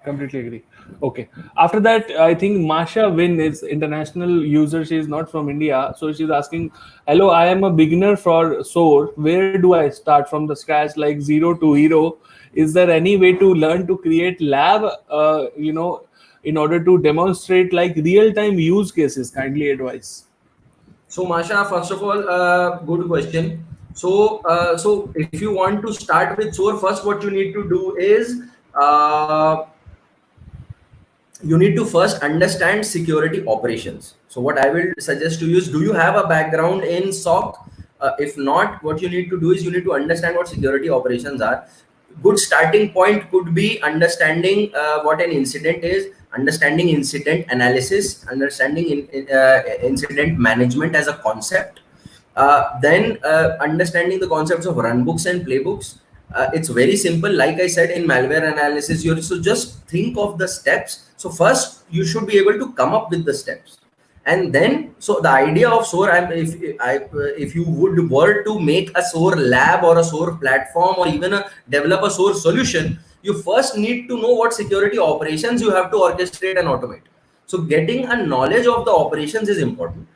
Completely agree. Okay. After that, I think Masha Win is international user. She is not from India, so she's asking, "Hello, I am a beginner for SOAR. Where do I start from the scratch, like zero to hero? Is there any way to learn to create lab? In order to demonstrate like real time use cases? Kindly advise." So Masha, first of all, good question. So if you want to start with SOAR, first what you need to do is uh, you need to first understand security operations. So what I will suggest to you is, do you have a background in SOC? If not, what you need to do is you need to understand what security operations are. Good starting point could be understanding what an incident is, understanding incident analysis, understanding incident management as a concept, then understanding the concepts of runbooks and playbooks. It's very simple. Like I said, in malware analysis, you so just think of the steps. So first, you should be able to come up with the steps, and then so the idea of SOAR. If you would were to make a SOAR lab or a SOAR platform or even develop a SOAR solution, you first need to know what security operations you have to orchestrate and automate. So getting a knowledge of the operations is important.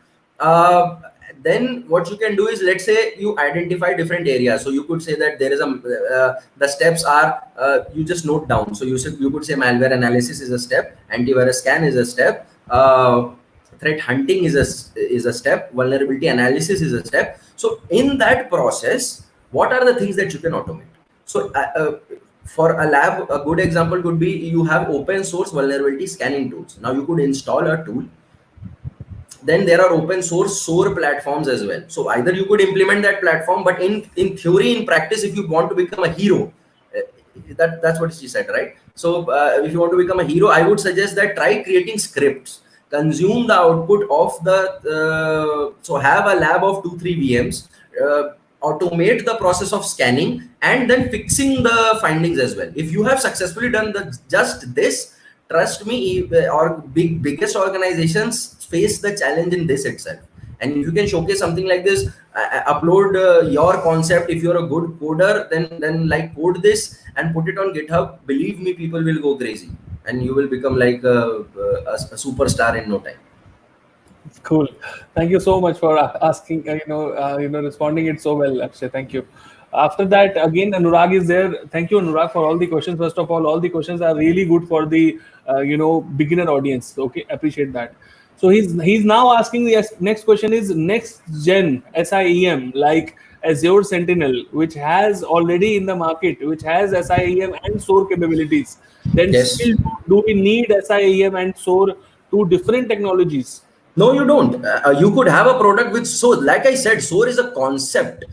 Uh, then what you can do is, let's say you identify different areas. So you could say that there is the steps are, you just note down. So you could say malware analysis is a step, antivirus scan is a step, threat hunting is a step, vulnerability analysis is a step. So in that process, what are the things that you can automate? So for a lab, a good example could be, you have open source vulnerability scanning tools. Now you could install a tool. Then there are open source SOAR platforms as well. So either you could implement that platform, but in theory, in practice, if you want to become a hero, that's what she said, right? So if you want to become a hero, I would suggest that try creating scripts, consume the output of the so have a lab of 2-3 VMs, automate the process of scanning and then fixing the findings as well. If you have successfully done just this, trust me, or biggest organizations face the challenge in this itself. And if you can showcase something like this, upload your concept. If you're a good coder, then like code this and put it on GitHub. Believe me, people will go crazy, and you will become like a superstar in no time. Cool. Thank you so much for asking. Responding it so well, Akshay. Thank you. After that, again, Anurag is there. Thank you, Anurag, for all the questions. First of all the questions are really good for the beginner audience. Okay, appreciate that. So he's now asking the next question is next gen SIEM like Azure Sentinel, which has already in the market, which has SIEM and SOAR capabilities. Then Yes. still do we need SIEM and SOAR, two different technologies? No, you don't. You could have a product with, so like I said, SOAR is a concept.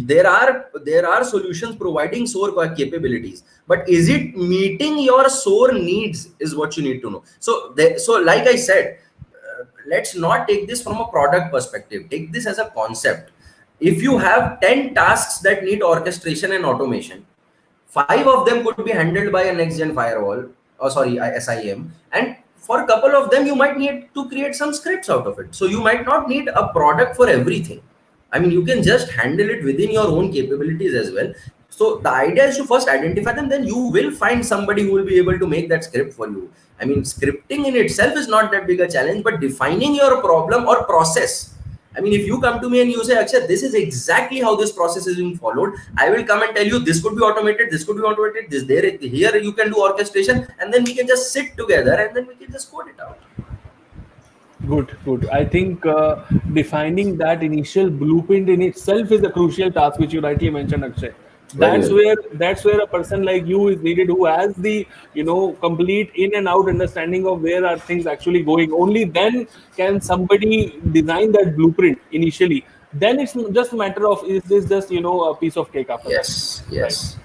There are solutions providing SOAR capabilities, but is it meeting your SOAR needs is what you need to know. So like I said, let's not take this from a product perspective. Take this as a concept. If you have 10 tasks that need orchestration and automation, 5 of them could be handled by a next gen firewall, or sorry, SIEM, and for a couple of them you might need to create some scripts out of it. So you might not need a product for everything. I mean, you can just handle it within your own capabilities as well. So the idea is to first identify them, then you will find somebody who will be able to make that script for you. I mean, scripting in itself is not that big a challenge, but defining your problem or process. I mean, if you come to me and you say, Akshay, this is exactly how this process is being followed, I will come and tell you this could be automated, this could be automated, this there, here you can do orchestration, and then we can just sit together and then we can just code it out. Good, good. I think defining that initial blueprint in itself is a crucial task, which you rightly mentioned, Akshay. Very That's well. where that's where a person like you is needed, who has the complete in and out understanding of where are things actually going. Only then can somebody design that blueprint initially. Then it's just a matter of, is this just a piece of cake after that? Yes, Right, yes.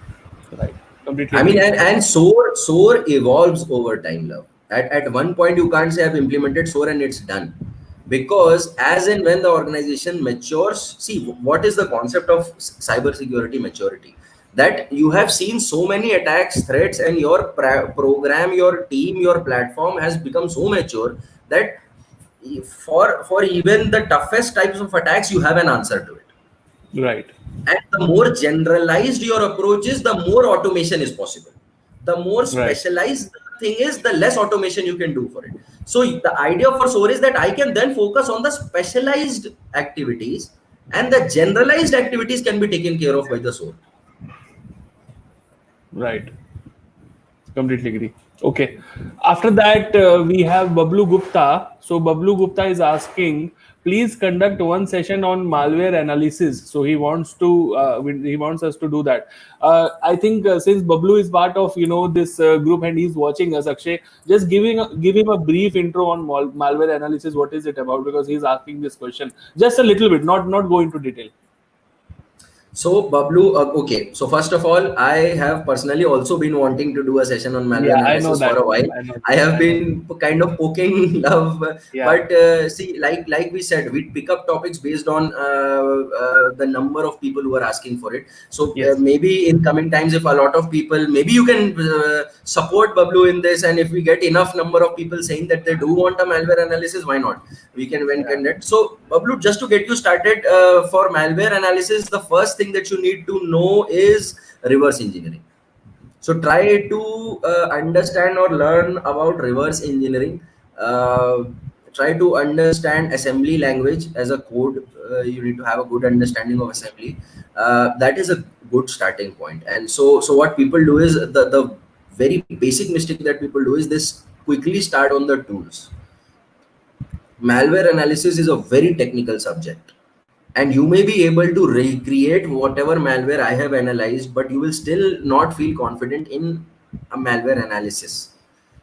right. Completely I mean, agree. and SOAR evolves over time, love. At one point, you can't say I've implemented SOAR and it's done. Because as and when the organization matures, see, what is the concept of cybersecurity maturity? That you have seen so many attacks, threats, and your program, your team, your platform has become so mature that for even the toughest types of attacks, you have an answer to it. Right. And the more generalized your approach is, the more automation is possible. The more Right. specialized thing is, the less automation you can do for it. So the idea for SOAR is that I can then focus on the specialized activities, and the generalized activities can be taken care of by the SOAR. Right. Completely agree. Okay. After that, we have Bablu Gupta. So Bablu Gupta is asking, please conduct one session on malware analysis. So he wants us to do that. I think since Bablu is part of this group and he's watching us, Akshay, just give him a brief intro on malware analysis. What is it about? Because he's asking this question. Just a little bit, not go into detail. So Bablu, okay. So first of all, I have personally also been wanting to do a session on malware Yeah, I know analysis for that. a while. I know I that. have I know. been kind of poking Love, Yeah. but see, like we said, we pick up topics based on the number of people who are asking for it. So Yes. maybe in coming times, if a lot of people, maybe you can support Bablu in this, and if we get enough number of people saying that they do want a malware analysis, why not? We can when Yeah. can that. So Bablu, just to get you started for malware analysis, the first thing that you need to know is reverse engineering. So try to understand or learn about reverse engineering. Uh, Try to understand assembly language as a code. You need to have a good understanding of assembly. That is a good starting point. And so what people do is the very basic mistake that people do is this: quickly start on the tools. Malware analysis is a very technical subject, and you may be able to recreate whatever malware I have analyzed, but you will still not feel confident in a malware analysis.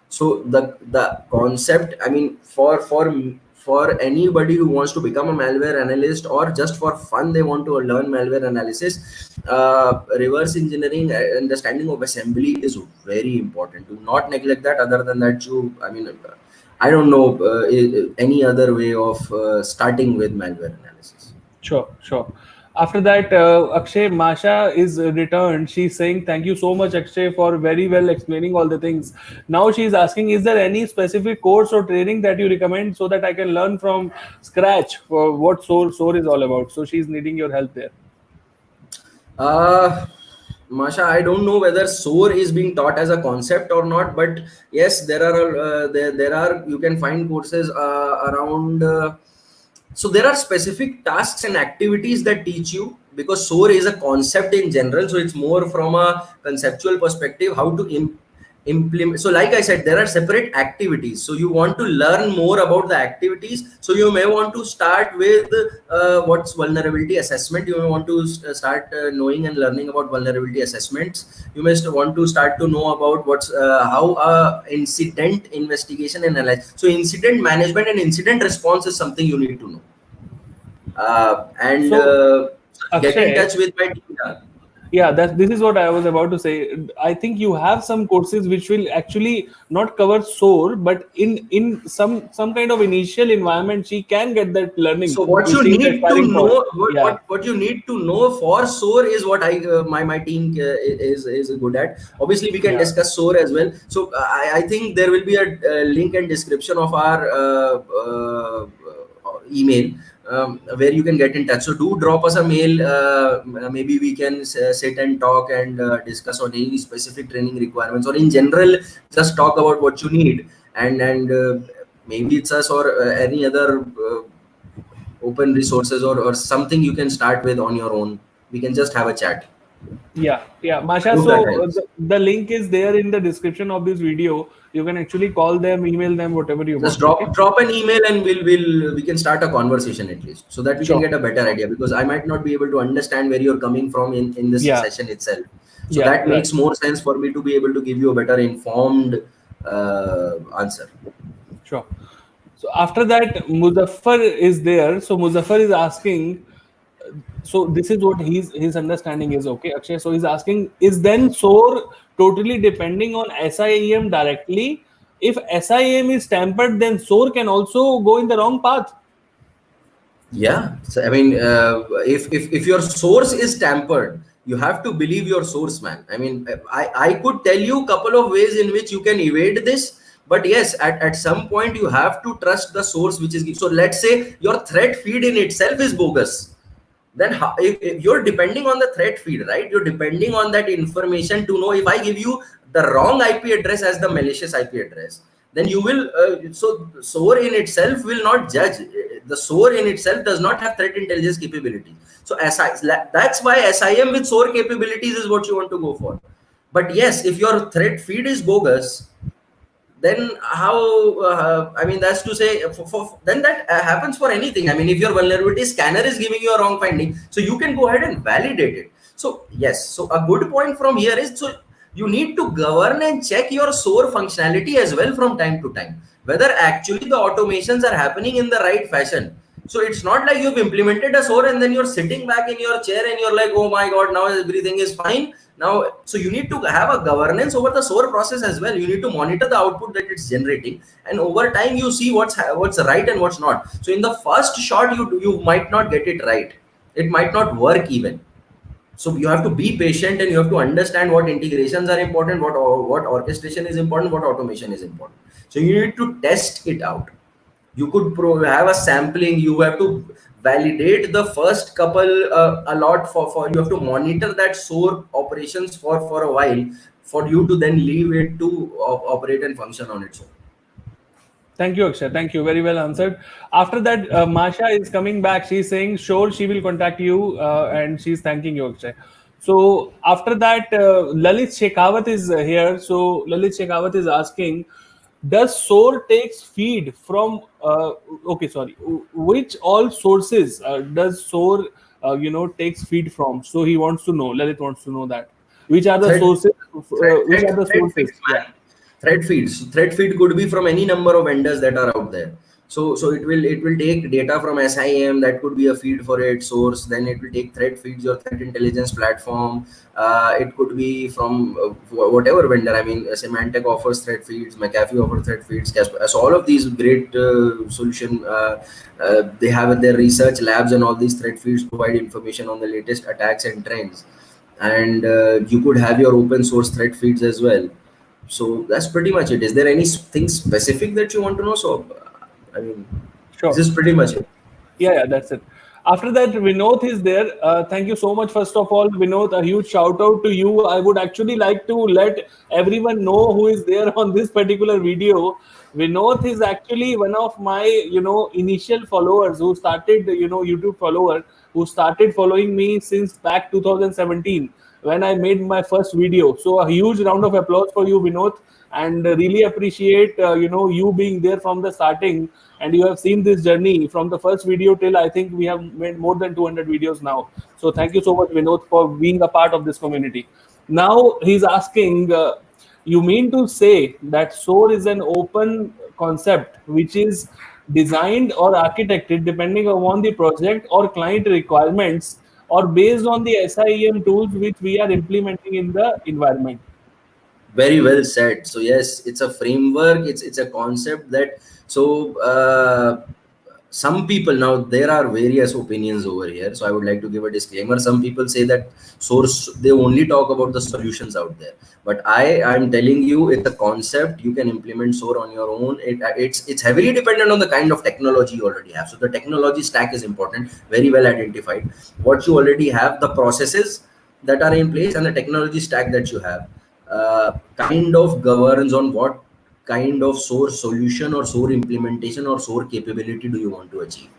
So the concept, I mean, for anybody who wants to become a malware analyst, or just for fun they want to learn malware analysis, reverse engineering, understanding of assembly is very important. Do not neglect that. Other than that, I mean, I don't know any other way of starting with malware analysis. Sure, sure. After that, Akshay, Masha is returned. She's saying, thank you so much, Akshay, for very well explaining all the things. Now she's asking, is there any specific course or training that you recommend so that I can learn from scratch for what SOAR is all about? So she's needing your help there. Uh, Masha, I don't know whether SOAR is being taught as a concept or not, but yes, there are, you can find courses around. So there are specific tasks and activities that teach you, because SOAR is a concept in general. So it's more from a conceptual perspective how to implement. So like I said, there are separate activities. So you want to learn more about the activities. So you may want to start with what's vulnerability assessment. You may want to start knowing and learning about vulnerability assessments. You may want to start to know about what's how incident investigation and analysis. So incident management and incident response is something you need to know. And So, get in Akshay, touch with my team. yeah, this is what I was about to say. I think you have some courses which will actually not cover SOAR, but in some kind of initial environment, she can get that learning So what which you she is need to aspiring for. know, Yeah, what you need to know for SOAR is what my team is good at. Obviously, we can yeah, discuss SOAR as well. So I think there will be a link and description of our email, where you can get in touch. So do drop us a mail. Maybe we can sit and talk and discuss on any specific training requirements, or in general, just talk about what you need, and maybe it's us or any other open resources, or something you can start with on your own. We can just have a chat. yeah. I Masha, hope that so helps. the link is there in the description of this video. You can actually call them, email them, whatever you Just want. Okay. drop an email, and we can start a conversation at least, so that we can Sure. get a better idea, because I might not be able to understand where you're coming from in this Yeah. session itself. So Yeah. that Right. makes more sense for me to be able to give you a better informed answer. Sure. So after that, Muzaffar is there. So Muzaffar is asking. So this is what his understanding is. Okay, Akshay. So he's asking: is then SOAR totally depending on SIEM directly? If SIEM is tampered, then SOAR can also go in the wrong path. Yeah, so I mean, if your source is tampered, you have to believe your source, man. I mean, I could tell you a couple of ways in which you can evade this, but yes, at some point you have to trust the source which is. So let's say your threat feed in itself is bogus, then if you're depending on the threat feed, right? You're depending on that information to know, if I give you the wrong IP address as the malicious IP address, then you will, so SOAR in itself will not judge. The SOAR in itself does not have threat intelligence capabilities. So that's why SIM with SOAR capabilities is what you want to go for. But yes, if your threat feed is bogus, then how, I mean, that's to say, then that happens for anything. I mean, if your vulnerability scanner is giving you a wrong finding, so you can go ahead and validate it. So yes, so a good point from here is, so you need to govern and check your SOAR functionality as well from time to time, whether actually the automations are happening in the right fashion. So it's not like you've implemented a SOAR and then you're sitting back in your chair and you're like, oh my god, now everything is fine now. So you need to have a governance over the SOAR process as well. You need to monitor the output that it's generating, and over time you see what's right and what's not. So in the first shot, you might not get it right, it might not work even. So you have to be patient and you have to understand what integrations are important, what orchestration is important, what automation is important. So you need to test it out. You could have a sampling. You have to validate the first couple a lot, for you have to monitor that SOAR operations for a while, for you to then leave it to operate and function on its own. Thank you, Akshay. Thank you. Very well answered. After that, Masha is coming back. She's saying, sure, she will contact you, and she's thanking you, Akshay. So after that, Lalit Shekhawat is here. So Lalit Shekhawat is asking, does SOAR takes feed from? Okay, sorry. Which all sources does SOAR, takes feed from? So he wants to know. Lalit wants to know that. Which are the Thread, sources? Which are the thread sources? feeds, Yeah. man. Thread feeds. Thread feed could be from any number of vendors that are out there. So it will take data from SIM, that could be a feed for its source. Then it will take thread feeds, your threat intelligence platform. It could be from whatever vendor. I mean, Symantec offers thread feeds, McAfee offers thread feeds, Casper. So all of these great solution, they have their research labs, and all these thread feeds provide information on the latest attacks and trends. And you could have your open source thread feeds as well. So that's pretty much it. Is there anything specific that you want to know? So I mean, this Sure. is pretty much it. Yeah, that's it. After that, Vinod is there. Thank you so much. First of all, Vinod, a huge shout out to you. I would actually like to let everyone know who is there on this particular video. Vinod is actually one of my, initial followers who started, YouTube follower, who started following me since back 2017 when I made my first video. So a huge round of applause for you, Vinod, and really appreciate you being there from the starting, and you have seen this journey from the first video till I think we have made more than 200 videos now. So thank you so much, Vinod, for being a part of this community. Now he's asking, you mean to say that SOAR is an open concept which is designed or architected depending upon the project or client requirements, or based on the SIEM tools which we are implementing in the environment? Very well said. So yes, it's a framework. It's a concept that, so some people, now there are various opinions over here. So I would like to give a disclaimer. Some people say that source, they only talk about the solutions out there. But I'm telling you, it's a concept. You can implement SOAR on your own. It's heavily dependent on the kind of technology you already have. So the technology stack is important, very well identified. What you already have, the processes that are in place, and the technology stack that you have, kind of governs on what kind of SOAR solution or SOAR implementation or SOAR capability do you want to achieve.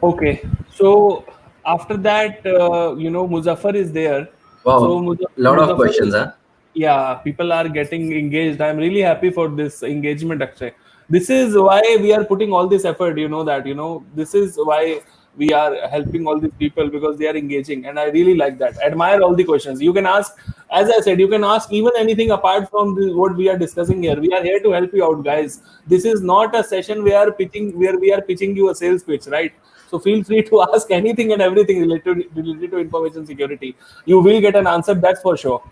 Okay, so after that, Muzaffar is there. So Wow, lot of Muzaffar, questions, huh? yeah, people are getting engaged. I'm really happy for this engagement, actually. This is why we are putting all this effort. This is why we are helping all these people, because they are engaging, and I really like that. Admire all the questions. You can ask, as I said, you can ask even anything apart from what we are discussing here. We are here to help you out, guys. This is not a session where we are pitching you a sales pitch, right? So feel free to ask anything and everything related to information security. You will get an answer, that's for sure.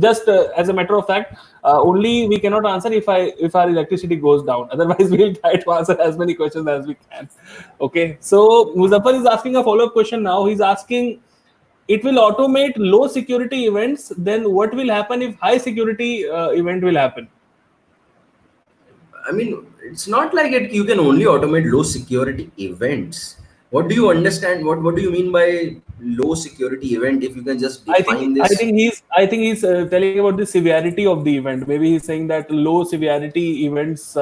Just as a matter of fact, only we cannot answer if our electricity goes down. Otherwise, we'll try to answer as many questions as we can. Okay. So Muzaffar is asking a follow-up question now. He's asking, it will automate low security events. Then what will happen if high security event will happen? I mean, it's not like it. You can only automate low security events. What do you understand? What do you mean by low security event? If you can just I think define I this. think he's I think he's telling about the severity of the event. Maybe he's saying that low severity events,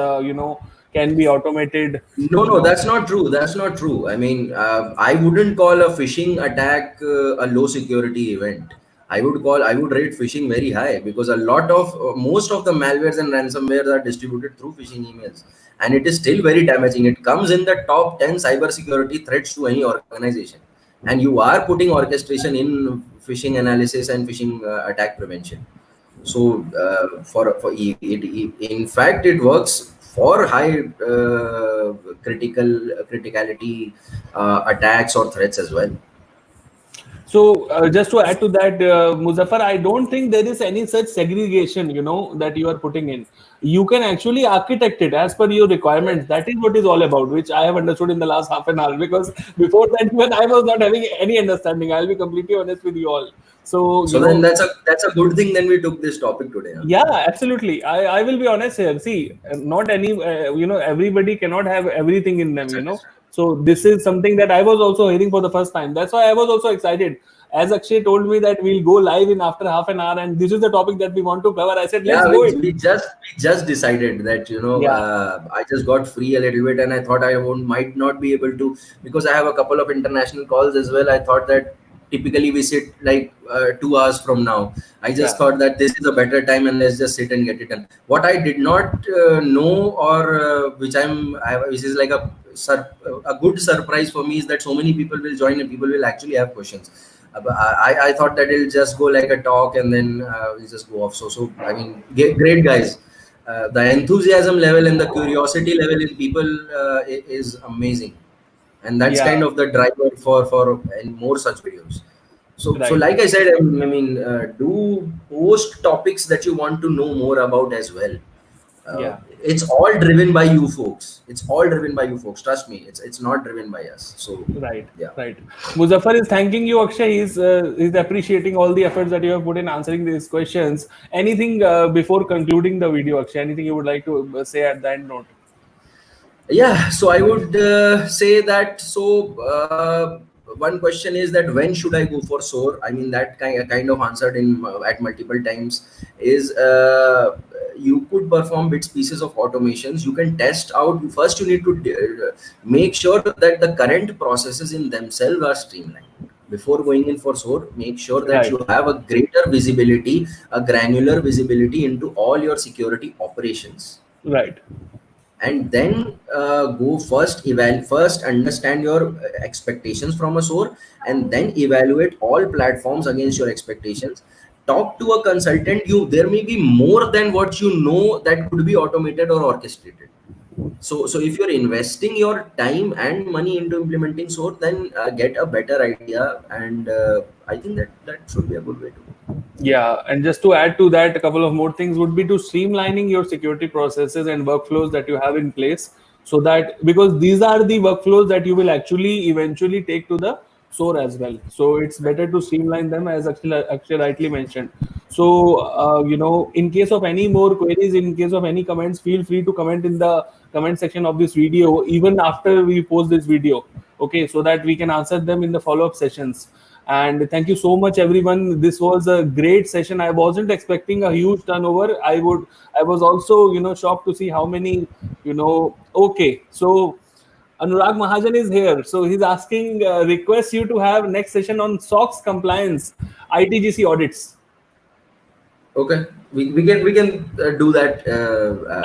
can be automated. No, You no, know, that's not true. That's not true. I mean, I wouldn't call a phishing attack a low security event. I would rate phishing very high because most of the malwares and ransomware are distributed through phishing emails, and it is still very damaging. It comes in the top 10 cybersecurity threats to any organization, and you are putting orchestration in phishing analysis and phishing attack prevention. So for in fact, it works for high criticality attacks or threats as well. so just to add to that, Muzaffar, I don't think there is any such segregation, that you are putting in. You can actually architect it as per your requirements. That is what is all about, which I have understood in the last half an hour. Because before that, when I was not having any understanding, I'll be completely honest with you all. So So then that's a good thing. Then we took this topic today. Huh? yeah, absolutely. I will be honest here. See, not any, everybody cannot have everything in them, That's So this is something that I was also hearing for the first time. That's why I was also excited. As Akshay told me that we'll go live in after half an hour and this is the topic that we want to cover. I said, let's Yeah, go it. we just decided that Yeah, I just got free a little bit, and I thought I won't might not be able to, because I have a couple of international calls as well. I thought that typically we sit like 2 hours from now. I just yeah, thought that this is a better time, and let's just sit and get it done. What I did not know, or which is like a good surprise for me, is that so many people will join and people will actually have questions. But I thought that it'll just go like a talk, and then we'll just go off. So I mean, great guys. The enthusiasm level and the curiosity level in people is amazing, and that's yeah, kind of the driver for and more such videos. So right. like I said, I mean, do post topics that you want to know more about as well. Yeah. It's all driven by you folks. It's all driven by you folks. Trust me, it's not driven by us. So Right, yeah. right. Muzaffar is thanking you, Akshay. He's appreciating all the efforts that you have put in answering these questions. Anything before concluding the video, Akshay? Anything you would like to say at the end note? Yeah, so I would say that. One question is that when should I go for SOAR? I mean, that kind of answered in at multiple times. Is you could perform bits pieces of automations. You can test out. First, you need to make sure that the current processes in themselves are streamlined. Before going in for SOAR, make sure that Right, you have a greater visibility, a granular visibility into all your security operations, right, and then go first understand your expectations from a SOAR, and then evaluate all platforms against your expectations. Talk to a consultant. There may be more than what you know that could be automated or orchestrated. So if you're investing your time and money into implementing SOAR, then get a better idea, and I think that should be a good way to go. yeah. And just to add to that, a couple of more things would be to streamlining your security processes and workflows that you have in place, so that because these are the workflows that you will actually eventually take to the SOAR as well. So it's better to streamline them, as Akshay rightly mentioned. So in case of any more queries, in case of any comments, feel free to comment in the comment section of this video, even after we post this video. Okay, so that we can answer them in the follow-up sessions. And thank you so much, everyone. This was a great session. I wasn't expecting a huge turnover. I was also, shocked to see how many, okay. So Anurag Mahajan is here. So he's asking, request you to have next session on SOX compliance, ITGC audits. Okay, we can do that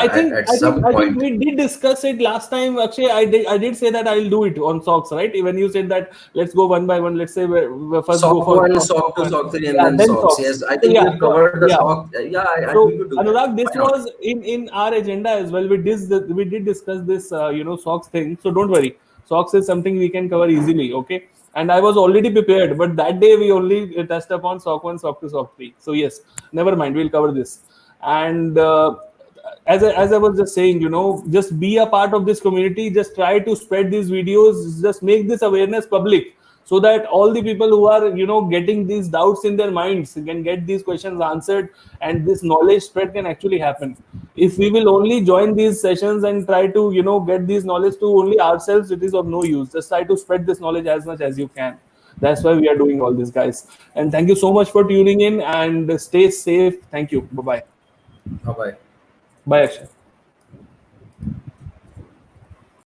I think at I think some I think point. we did discuss it last time. Actually, I did say that I'll do it on socks, right? When you said that let's go one by one. Let's say we first go SOC for 1, socks, SOC SOC 2, 1. SOC 3, and Yeah, then then SOCs. socks. Yes, I So think yeah, we've so covered the yeah. SOC. Yeah, and we So could do that. Anurag, this Why not? was in our agenda as well. We did discuss this socks thing. So don't worry, socks is something we can cover easily. Okay, and I was already prepared, but that day we only touched upon SOC 1, SOC 2, SOC 3. So yes, never mind. We'll cover this. And as I was just saying, just be a part of this community. Just try to spread these videos. Just make this awareness public, so that all the people who are getting these doubts in their minds can get these questions answered, and this knowledge spread can actually happen. If we will only join these sessions and try to, get these knowledge to only ourselves, it is of no use. Just try to spread this knowledge as much as you can. That's why we are doing all this, guys. And thank you so much for tuning in, and stay safe. Thank you. Bye bye. Bye bye. Bye, Akshay.